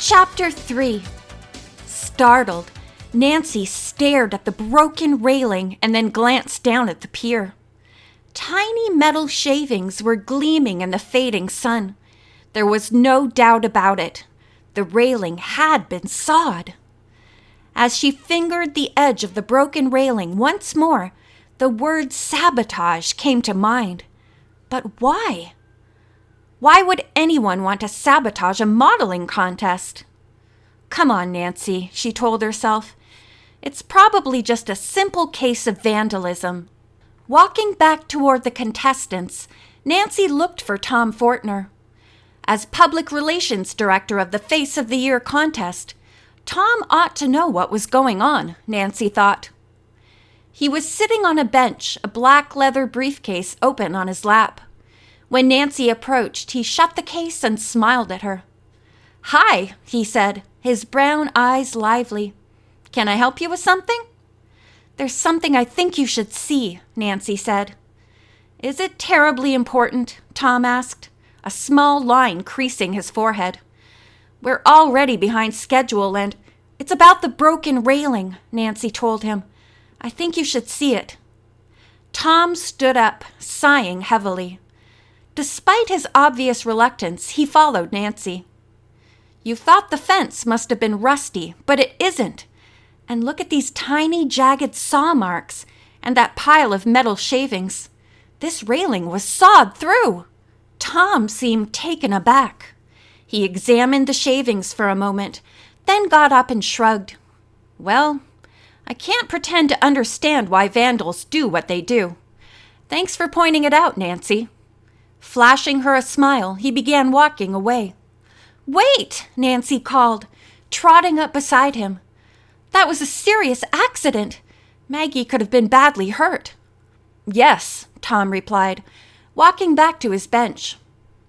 Chapter 3. Startled, Nancy stared at the broken railing and then glanced down at the pier. Tiny metal shavings were gleaming in the fading sun. There was no doubt about it. The railing had been sawed. As she fingered the edge of the broken railing once more, the word sabotage came to mind. But why? Why would anyone want to sabotage a modeling contest? Come on, Nancy, she told herself. It's probably just a simple case of vandalism. Walking back toward the contestants, Nancy looked for Tom Fortner. As public relations director of the Face of the Year contest, Tom ought to know what was going on, Nancy thought. He was sitting on a bench, a black leather briefcase open on his lap. When Nancy approached, he shut the case and smiled at her. "Hi," he said, his brown eyes lively. "Can I help you with something?" "There's something I think you should see," Nancy said. "Is it terribly important?" Tom asked, a small line creasing his forehead. "We're already behind schedule and it's about the broken railing," Nancy told him. "I think you should see it." Tom stood up, sighing heavily. Despite his obvious reluctance, he followed Nancy. "You thought the fence must have been rusty, but it isn't. And look at these tiny, jagged saw marks and that pile of metal shavings. This railing was sawed through." Tom seemed taken aback. He examined the shavings for a moment, then got up and shrugged. "Well, I can't pretend to understand why vandals do what they do. Thanks for pointing it out, Nancy." Flashing her a smile, he began walking away. "Wait!" Nancy called, trotting up beside him. "That was a serious accident. Maggie could have been badly hurt." "Yes," Tom replied, walking back to his bench.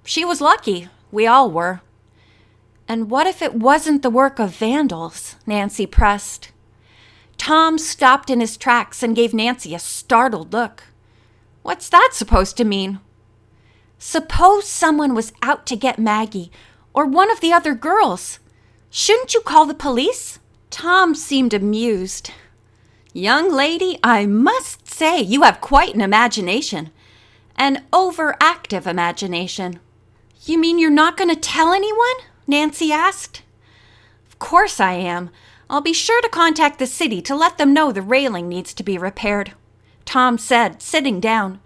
"She was lucky. We all were." "And what if it wasn't the work of vandals?" Nancy pressed. Tom stopped in his tracks and gave Nancy a startled look. "What's that supposed to mean?" "Suppose someone was out to get Maggie, or one of the other girls. Shouldn't you call the police?" Tom seemed amused. "Young lady, I must say you have quite an imagination. An overactive imagination." "You mean you're not going to tell anyone?" Nancy asked. "Of course I am. I'll be sure to contact the city to let them know the railing needs to be repaired," Tom said, sitting down.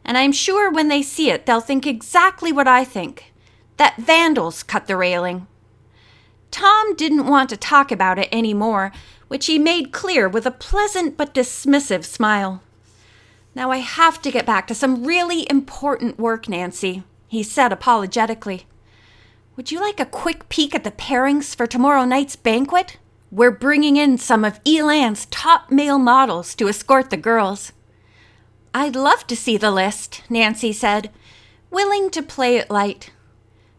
"And I'm sure when they see it, they'll think exactly what I think, that vandals cut the railing." Tom didn't want to talk about it anymore, which he made clear with a pleasant but dismissive smile. "Now I have to get back to some really important work, Nancy," he said apologetically. "Would you like a quick peek at the pairings for tomorrow night's banquet? We're bringing in some of Elan's top male models to escort the girls." "I'd love to see the list," Nancy said, willing to play it light.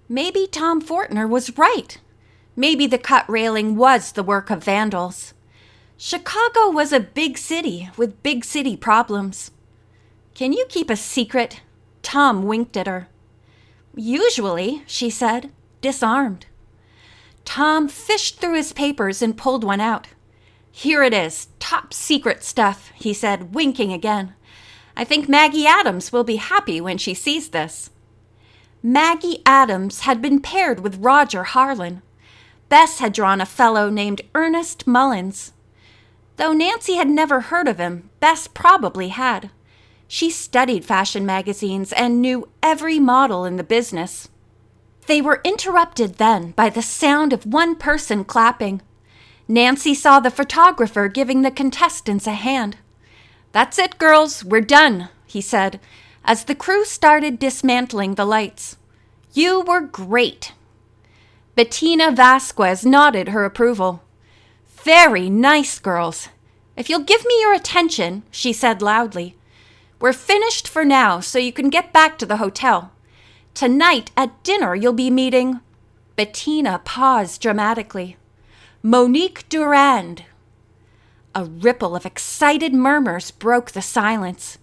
Maybe Tom Fortner was right. Maybe the cut railing was the work of vandals. Chicago was a big city with big city problems. "Can you keep a secret?" Tom winked at her. "Usually," she said, disarmed. Tom fished through his papers and pulled one out. "Here it is, top secret stuff," he said, winking again. "I think Maggie Adams will be happy when she sees this." Maggie Adams had been paired with Roger Harlan. Bess had drawn a fellow named Ernest Mullins. Though Nancy had never heard of him, Bess probably had. She studied fashion magazines and knew every model in the business. They were interrupted then by the sound of one person clapping. Nancy saw the photographer giving the contestants a hand. "That's it, girls, we're done," he said, as the crew started dismantling the lights. "You were great." Bettina Vasquez nodded her approval. "Very nice, girls. If you'll give me your attention," she said loudly. "We're finished for now, so you can get back to the hotel. Tonight at dinner you'll be meeting—" Bettina paused dramatically. "Monique Durand." A ripple of excited murmurs broke the silence.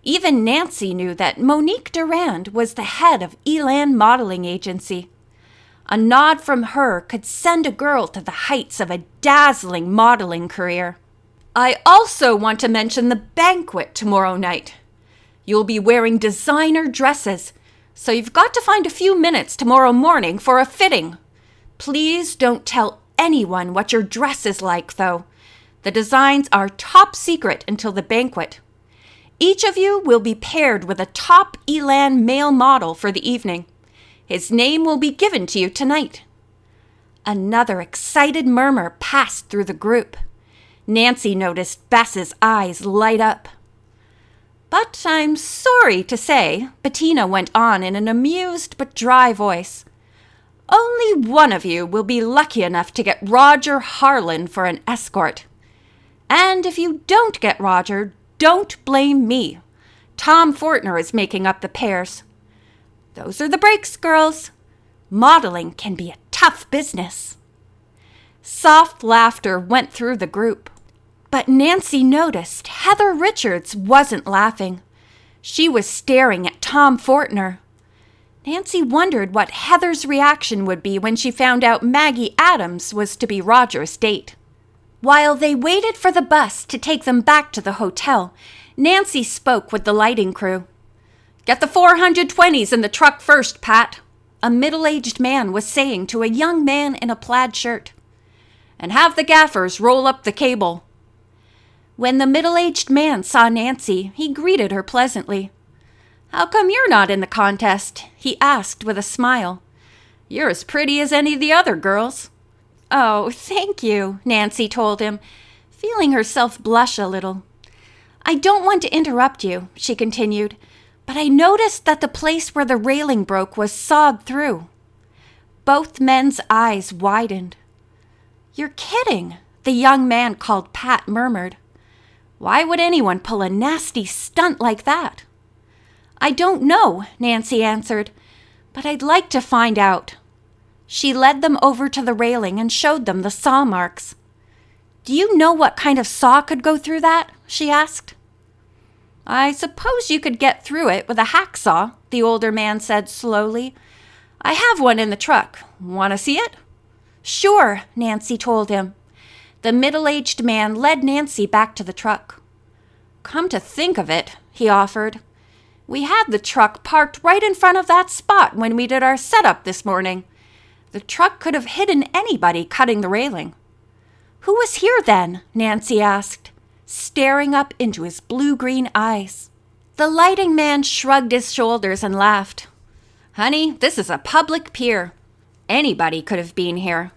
Even Nancy knew that Monique Durand was the head of Elan Modeling Agency. A nod from her could send a girl to the heights of a dazzling modeling career. I also want to mention the banquet tomorrow night. You'll be wearing designer dresses, so you've got to find a few minutes tomorrow morning for a fitting. Please don't tell anyone what your dress is like, though. The designs are top secret until the banquet. Each of you will be paired with a top Elan male model for the evening. His name will be given to you tonight. Another excited murmur passed through the group. Nancy noticed Bess's eyes light up. But I'm sorry to say, Bettina went on in an amused but dry voice, only one of you will be lucky enough to get Roger Harlan for an escort. And if you don't get Roger, don't blame me. Tom Fortner is making up the pairs. Those are the breaks, girls. Modeling can be a tough business. Soft laughter went through the group. But Nancy noticed Heather Richards wasn't laughing. She was staring at Tom Fortner. Nancy wondered what Heather's reaction would be when she found out Maggie Adams was to be Roger's date. While they waited for the bus to take them back to the hotel, Nancy spoke with the lighting crew. "Get the 420s in the truck first, Pat," a middle-aged man was saying to a young man in a plaid shirt. "And have the gaffers roll up the cable." When the middle-aged man saw Nancy, he greeted her pleasantly. "How come you're not in the contest?" he asked with a smile. "You're as pretty as any of the other girls." "Oh, thank you," Nancy told him, feeling herself blush a little. "I don't want to interrupt you," she continued, "but I noticed that the place where the railing broke was sawed through." Both men's eyes widened. "You're kidding," the young man called Pat murmured. "Why would anyone pull a nasty stunt like that?" "I don't know," Nancy answered, "but I'd like to find out." She led them over to the railing and showed them the saw marks. "Do you know what kind of saw could go through that?" she asked. "I suppose you could get through it with a hacksaw," the older man said slowly. "I have one in the truck. Want to see it?" "Sure," Nancy told him. The middle-aged man led Nancy back to the truck. "Come to think of it," he offered, "we had the truck parked right in front of that spot when we did our setup this morning. The truck could have hidden anybody cutting the railing." "Who was here then?" Nancy asked, staring up into his blue-green eyes. The lighting man shrugged his shoulders and laughed. "Honey, this is a public pier. Anybody could have been here."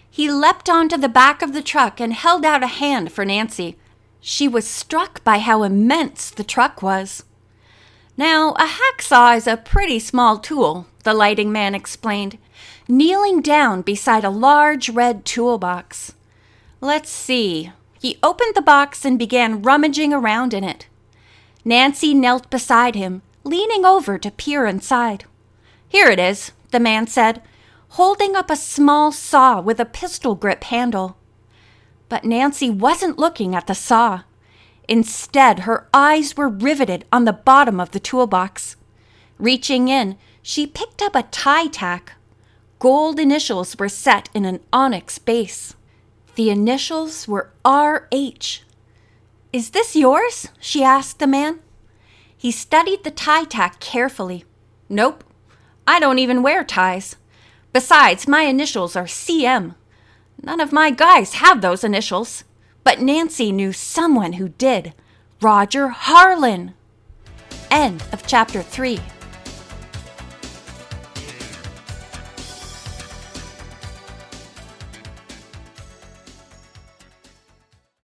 He leapt onto the back of the truck and held out a hand for Nancy. She was struck by how immense the truck was. "Now, a hacksaw is a pretty small tool," the lighting man explained, kneeling down beside a large red toolbox. "Let's see." He opened the box and began rummaging around in it. Nancy knelt beside him, leaning over to peer inside. "Here it is," the man said, holding up a small saw with a pistol grip handle. But Nancy wasn't looking at the saw. Instead, her eyes were riveted on the bottom of the toolbox. Reaching in, she picked up a tie tack. Gold initials were set in an onyx base. The initials were R.H. "Is this yours?" she asked the man. He studied the tie tack carefully. "Nope. I don't even wear ties. Besides, my initials are C.M. None of my guys have those initials. But Nancy knew someone who did. Roger Harlan." End of chapter 3.